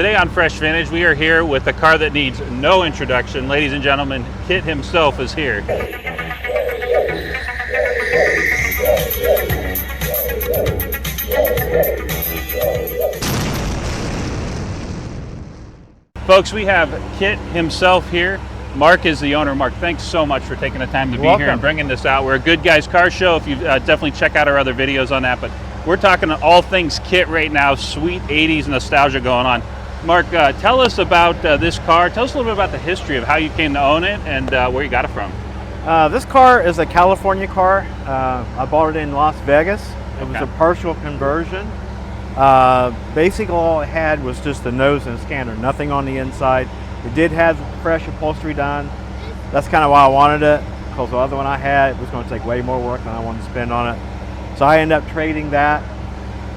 Today on Fresh Vintage, we are here with a car that needs no introduction. Ladies and gentlemen, KITT himself is here. Folks, we have KITT himself here. Mark is the owner. Mark, thanks so much for taking the time to be here and bringing this out. We're a Good Guys car show. If you definitely check out our other videos on that, but we're talking all things KITT right now. Sweet 80s nostalgia going on. Mark, tell us about this car. Tell us a little bit about the history of how you came to own it and where you got it from. This car is a California car. I bought it in Las Vegas. It was a partial conversion. Basically all it had was just the nose and scanner, nothing on the inside. It did have fresh upholstery done. That's kind of why I wanted it, because the other one I had was going to take way more work than I wanted to spend on it. So I ended up trading that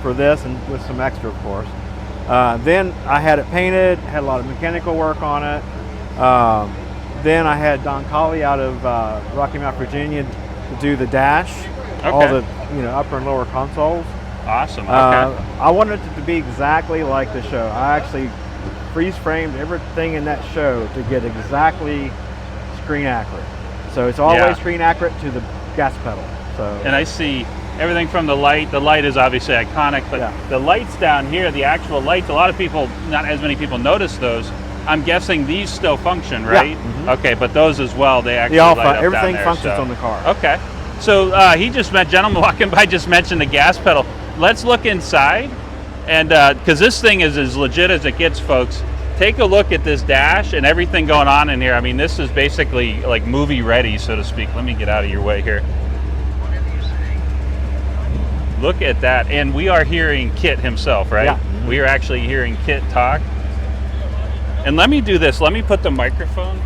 for this, and with some extra, of course. Then I had it painted, had a lot of mechanical work on it. Then I had Don Colley out of Rocky Mount, Virginia, to do the dash, all the upper and lower consoles. Awesome. I wanted it to be exactly like the show. I actually freeze framed everything in that show to get exactly screen accurate. So it's always screen accurate to the gas pedal. So and I see everything from the light. The light is obviously iconic, but the lights down here, the actual lights, a lot of people, not as many people notice those. I'm guessing these still function, right? Yeah. Okay, but those as well, they actually light up everything down there, functions on the car. Okay. So he just met, gentleman walking by just mentioned the gas pedal. Let's look inside, and because this thing is as legit as it gets, folks. Take a look at this dash and everything going on in here. I mean, this is basically like movie ready, so to speak. Let me get out of your way here. Look at that, and we are hearing KITT himself, right? Yeah. We are actually hearing KITT talk. And let me do this. Let me put the microphone.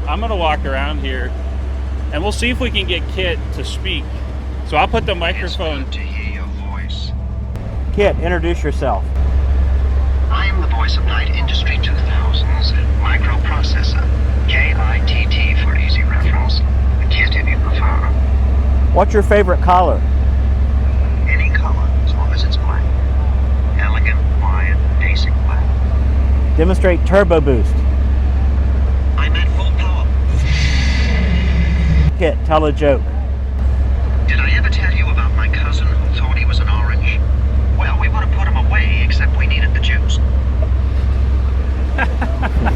I'm going to walk around here, and we'll see if we can get KITT to speak. So I'll put the microphone. It's good to hear your voice. KITT, introduce yourself. I am the voice of Night Industry 2000's microprocessor, KITT for easy reference, KITT if you prefer. What's your favorite color? Any color, as long as it's black. Elegant, quiet, basic black. Demonstrate turbo boost. I'm at full power. KITT, tell a joke. Did I ever tell you about my cousin who thought he was an orange? Well, we would have put him away, except we needed the juice.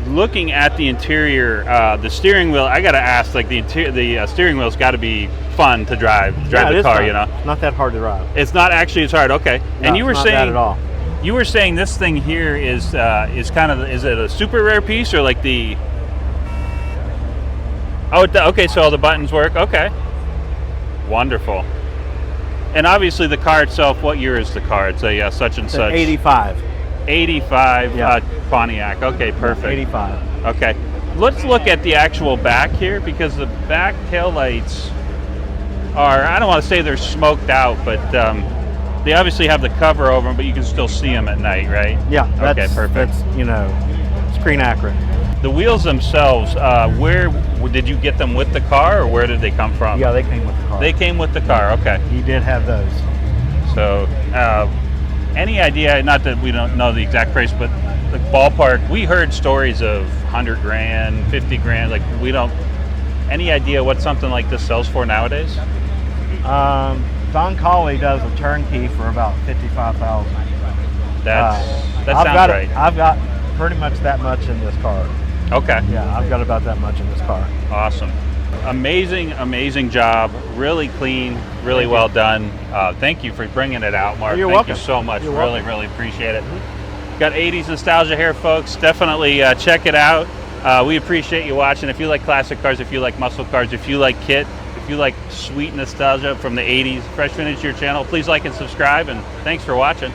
Looking at the interior, the steering wheel, I gotta ask, like the steering wheel's got to be fun to drive the car, fun. you know. It's not that hard to drive. It's not actually as hard. Okay. No, and you were not saying that at all. You were saying this thing here is kind of, is it a super rare piece or like the? Oh, okay. So all the buttons work. Okay. Wonderful. And obviously the car itself, what year is the car? It's a such and such. 85. 85 Pontiac. Okay, perfect. 85. Okay. Let's look at the actual back here, because the back taillights are, I don't want to say they're smoked out, but they obviously have the cover over them, but you can still see them at night, right? Yeah. Okay, perfect. That's, screen accurate. The wheels themselves, where did you get them with the car, or where did they come from? Yeah, they came with the car. They came with the car, okay. He did have those. So, any idea, not that we don't know the exact price, but the ballpark, we heard stories of 100 grand, 50 grand, like we don't, any idea what something like this sells for nowadays? Don Colley does a turnkey for about $55,000. That sounds right. I've got pretty much that much in this car. Okay. Yeah, I've got about that much in this car. Awesome. Amazing job. Really clean, really well done. Thank you for bringing it out, Mark. You're welcome. Thank you so much. You're really welcome. Appreciate it. Got 80s nostalgia here, folks. Definitely check it out. We appreciate you watching. If you like classic cars, if you like muscle cars, if you like KITT, if you like sweet nostalgia from the 80s, Fresh Vintage, your channel, please like and subscribe, and thanks for watching.